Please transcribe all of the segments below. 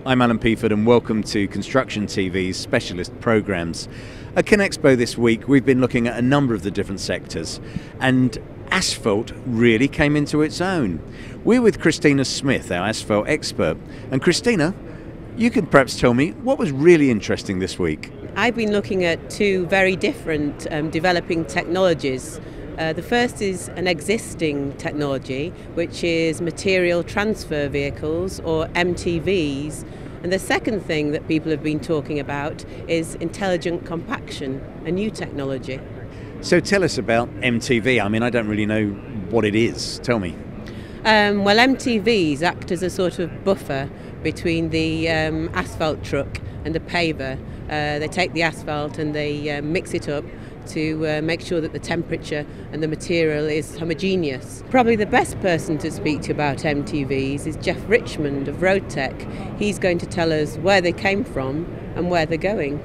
I'm Alan Peaford and welcome to Construction TV's specialist programmes. At Conexpo this week we've been looking at a number of the different sectors, and asphalt really came into its own. We're with Kristina Smith, our asphalt expert. And Kristina, you could perhaps tell me what was really interesting this week. I've been looking at two very different developing technologies. The first is an existing technology, which is material transfer vehicles, or MTVs. And the second thing that people have been talking about is intelligent compaction, a new technology. So tell us about MTV. I mean, I don't really know what it is. Tell me. Well, MTVs act as a sort of buffer between the asphalt truck and the paver. They take the asphalt and they mix it up to make sure that the temperature and the material is homogeneous. Probably the best person to speak to about MTVs is Jeff Richmond of RoadTech. He's going to tell us where they came from and where they're going.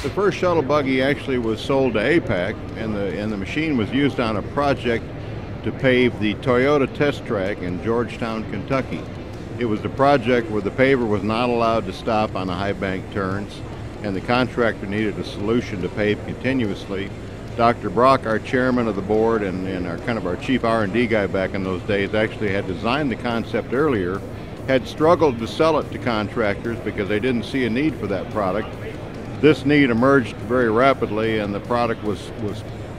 The first shuttle buggy actually was sold to APAC, and the machine was used on a project to pave the Toyota test track in Georgetown, Kentucky. It was the project where the paver was not allowed to stop on the high bank turns, and the contractor needed a solution to pave continuously. Dr. Brock, our chairman of the board and our chief R&D guy back in those days, actually had designed the concept earlier, had struggled to sell it to contractors because they didn't see a need for that product. This need emerged very rapidly, and the product was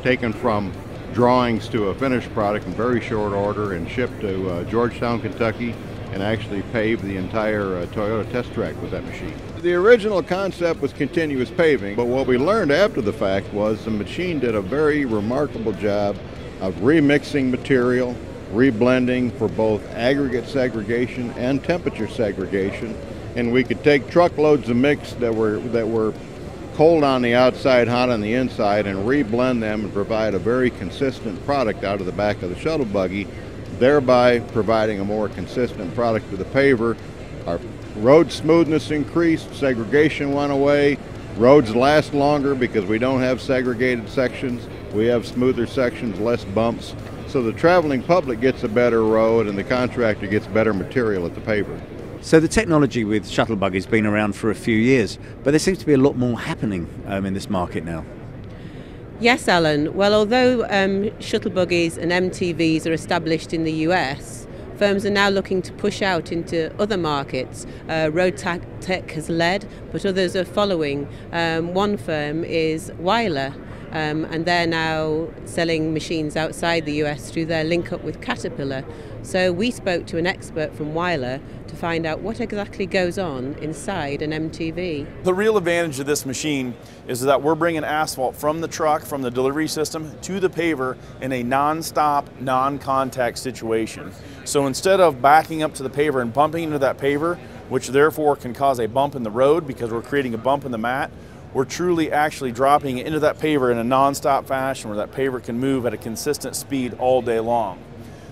taken from drawings to a finished product in very short order and shipped to Georgetown, Kentucky, and actually paved the entire Toyota test track with that machine. The original concept was continuous paving, but what we learned after the fact was the machine did a very remarkable job of remixing material, reblending for both aggregate segregation and temperature segregation, and we could take truckloads of mix that were cold on the outside, hot on the inside, and reblend them and provide a very consistent product out of the back of the shuttle buggy, thereby providing a more consistent product to the paver. Our road smoothness increased, segregation went away, roads last longer because we don't have segregated sections, we have smoother sections, less bumps, so the traveling public gets a better road and the contractor gets better material at the paver. So the technology with shuttle buggies has been around for a few years, but there seems to be a lot more happening in this market now. Yes, Alan. Well, although shuttle buggies and MTVs are established in the US, firms are now looking to push out into other markets. RoadTech has led, but others are following. One firm is Weiler, and they're now selling machines outside the US through their link up with Caterpillar. So we spoke to an expert from Weiler to find out what exactly goes on inside an MTV. The real advantage of this machine is that we're bringing asphalt from the truck, from the delivery system, to the paver in a non-stop, non-contact situation. So instead of backing up to the paver and bumping into that paver, which therefore can cause a bump in the road because we're creating a bump in the mat, we're truly actually dropping it into that paver in a non-stop fashion where that paver can move at a consistent speed all day long.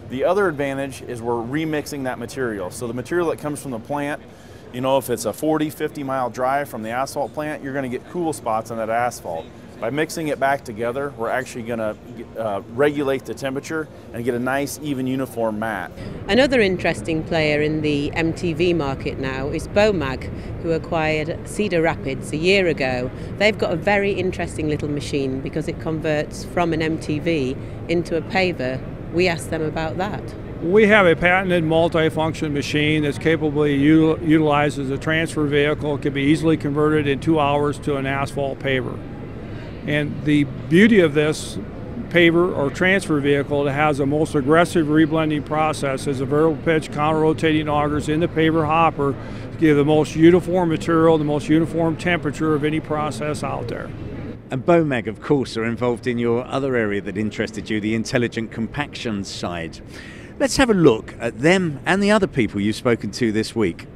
The other advantage is we're remixing that material. So the material that comes from the plant, you know, if it's a 40, 50 mile drive from the asphalt plant, you're going to get cool spots on that asphalt. By mixing it back together, we're actually going to regulate the temperature and get a nice, even, uniform mat. Another interesting player in the MTV market now is Bomag, who acquired Cedar Rapids a year ago. They've got a very interesting little machine because it converts from an MTV into a paver. We asked them about that. We have a patented multi-function machine that's capably utilized as a transfer vehicle. It can be easily converted in 2 hours to an asphalt paver. And the beauty of this paver or transfer vehicle, it has the most aggressive reblending process as a variable pitch counter-rotating augers in the paver hopper to give the most uniform material, the most uniform temperature of any process out there. And Bomag, of course, are involved in your other area that interested you, the intelligent compaction side. Let's have a look at them and the other people you've spoken to this week.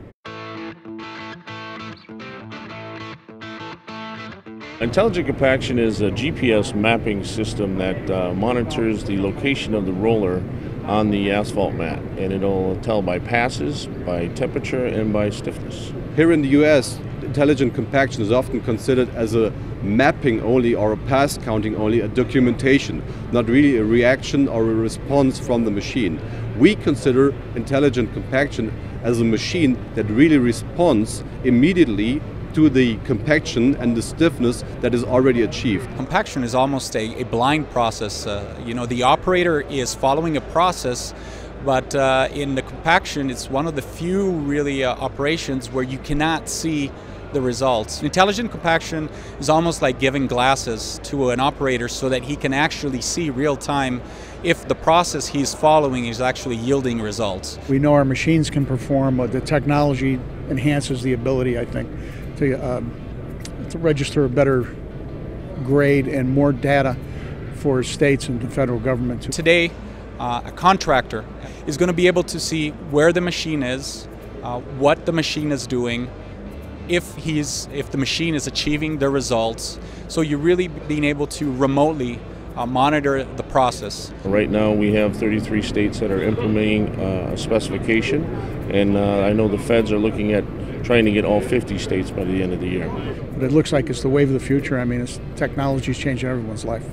Intelligent compaction is a GPS mapping system that monitors the location of the roller on the asphalt mat, and it'll tell by passes, by temperature, and by stiffness. Here in the US, intelligent compaction is often considered as a mapping only or a pass counting only, a documentation, not really a reaction or a response from the machine. We consider intelligent compaction as a machine that really responds immediately to the compaction and the stiffness that is already achieved. Compaction is almost a blind process. The operator is following a process, but in the compaction, it's one of the few really operations where you cannot see the results. Intelligent compaction is almost like giving glasses to an operator so that he can actually see real time if the process he's following is actually yielding results. We know our machines can perform, but the technology enhances the ability, I think, to register a better grade and more data for states and the federal government. Today, a contractor is going to be able to see where the machine is, what the machine is doing, if the machine is achieving the results. So you're really being able to remotely monitor the process. Right now we have 33 states that are implementing a specification, and I know the feds are looking at trying to get all 50 states by the end of the year. But it looks like it's the wave of the future. I mean, technology is changing everyone's life.